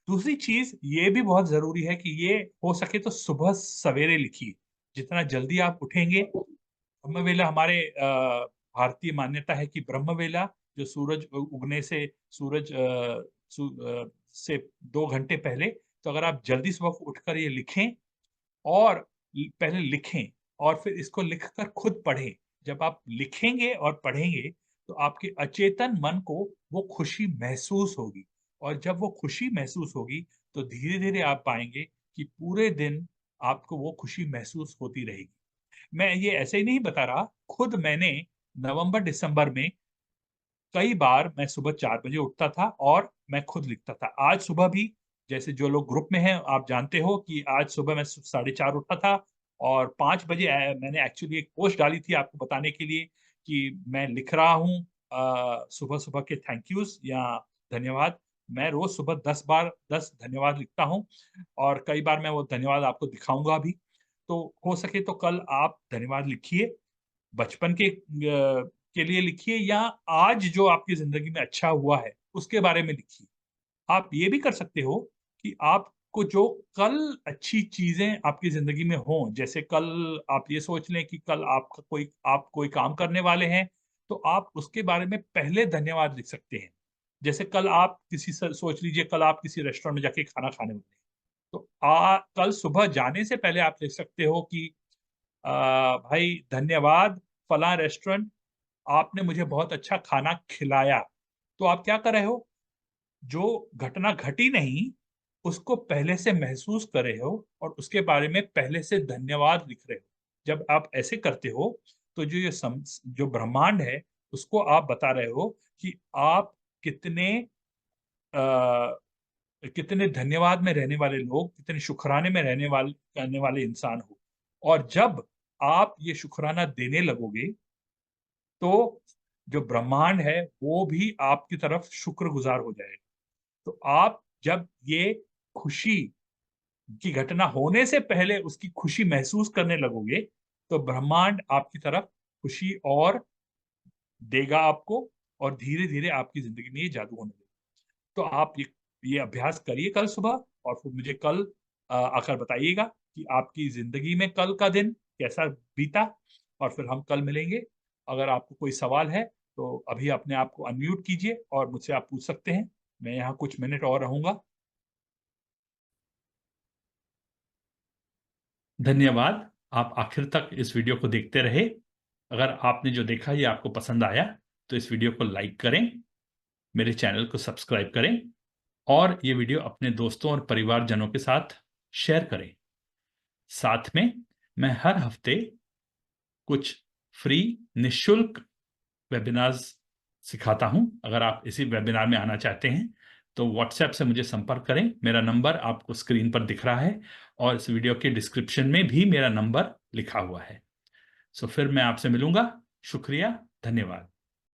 दूसरी चीज़ ये भी बहुत ज़रूरी है कि ये हो सके तो सुबह सवेरे लिखिए। जितना जल्दी आप उठेंगे ब्रह्मवेला हमारे भारतीय मान्यता है कि ब्रह्मवेला जो सूरज उगने से सूरज से 2 घंटे पहले, तो अगर आप जल्दी सुबह उठकर ये लिखें और पहले लिखें और फिर इसको लिखकर खुद पढ़ें। जब आप लिखेंगे और पढ़ेंगे, तो आपके अचेतन मन को वो खुशी महसूस होगी और जब वो खुशी महसूस होगी, तो धीरे-धीरे आप पाएँगे कि पूरे दिन आपको वो खुशी महसूस होती रहेगी। मैं ये ऐसे ही नहीं बता रहा, खुद मैंने नवंबर-दिसंबर में कई बार मैं सुबह 4 बजे उठता था और मैं खुद लिखता था। आज सुबह भी जैसे जो लोग ग्रुप में हैं, आप जानते हो कि आज सुबह मैं साढ़े 4 उठा था और 5 बजे मैंने एक्चुअली एक पोस्ट डाली थी आपको बताने के लिए कि मैं लिख रहा हूँ सुबह-सुबह के थैंक यूज़ या धन्यवाद। मैं रोज़ सुबह 10 बार 10 धन्यवाद लिखता हूँ और कई बार मैं वो धन्यवाद आपको दिखाऊँगा भी। तो हो सके तो कल आप धन्यवाद लिखिए। बचपन के लिए लिखिए या आज जो आपकी ज़िंदगी में अच्छा हुआ है, उसके बारे में लिखिए। आप ये भी कर सकते हो कि आपको जो कल अच्छी चीज़ें आपकी ज़िंदगी में हों, जैसे कल आप ये सोच लें कि कल आप कोई काम करने वाले हैं, तो आप उसके बारे में पहले धन्यवाद लिख सकते हैं। जैसे कल आप सोच लीजिए कल आप किसी रेस्टोरेंट में जाके खाना खाने वाले हैं, तो कल सुबह जाने से पहले आप लिख सकते हो कि भाई धन्यवाद फलां रेस्टोरेंट, आपने मुझे बहुत अच्छा खाना खिलाया। तो आप क्या कर रहे हो? जो घटना घटी नहीं, उसको पहले से महसूस कर रहे हो और उसके बारे में पहले से धन्यवाद लिख रहे हो। जब आप ऐसे करते हो, तो जो ब्रह्मांड है, उसको आप बता रहे हो कि आप कितने अ, कितने धन्यवाद में रहने वाले लोग, कितने शुकराने में करने वाले इंसान हो। और जब आप ये शुकराना देने लगोगे, तो जो ब्रह्मांड है, वो भी आपकी तरफ शुक्रगुज़ार हो जाएगा। तो आप जब ये खुशी की घटना होने से पहले उसकी खुशी महसूस करने लगोगे, तो ब्रह्मांड आपकी तरफ खुशी और देगा आपको और धीरे-धीरे आपकी ज़िंदगी में ये जादू होने लगेगा। तो आप ये अभ्यास करिए कल सुबह और फिर मुझे कल आकर बताइएगा कि आपकी ज़िंदगी में कल का दिन कैसा बीता और फिर हम कल मिलेंगे। अगर आपको कोई सवाल है, तो अभी अपने आप को अनम्यूट कीजिए और मुझसे आप पूछ सकते हैं। मैं यहाँ कुछ मिनट और रहूँगा। धन्यवाद। आप आखिर तक इस वीडियो को देखते रहे। अगर आपने जो देखा ये आपको पसंद आया, तो इस वीडियो को लाइक करें, मेरे चैनल को सब्सक्राइब करें और ये वीडियो अपने दोस्तों और परिवारजनों के साथ शेयर करें। साथ में मैं हर हफ्ते कुछ फ्री निःशुल्क वेबिनार्स सिखाता हूं। अगर आप इसी वेबिनार में आना चाहते हैं, तो व्हाट्सएप से मुझे संपर्क करें। मेरा नंबर आपको स्क्रीन पर दिख रहा है और इस वीडियो के डिस्क्रिप्शन में भी मेरा नंबर लिखा हुआ है। फिर मैं आपसे मिलूंगा। शुक्रिया, धन्यवाद।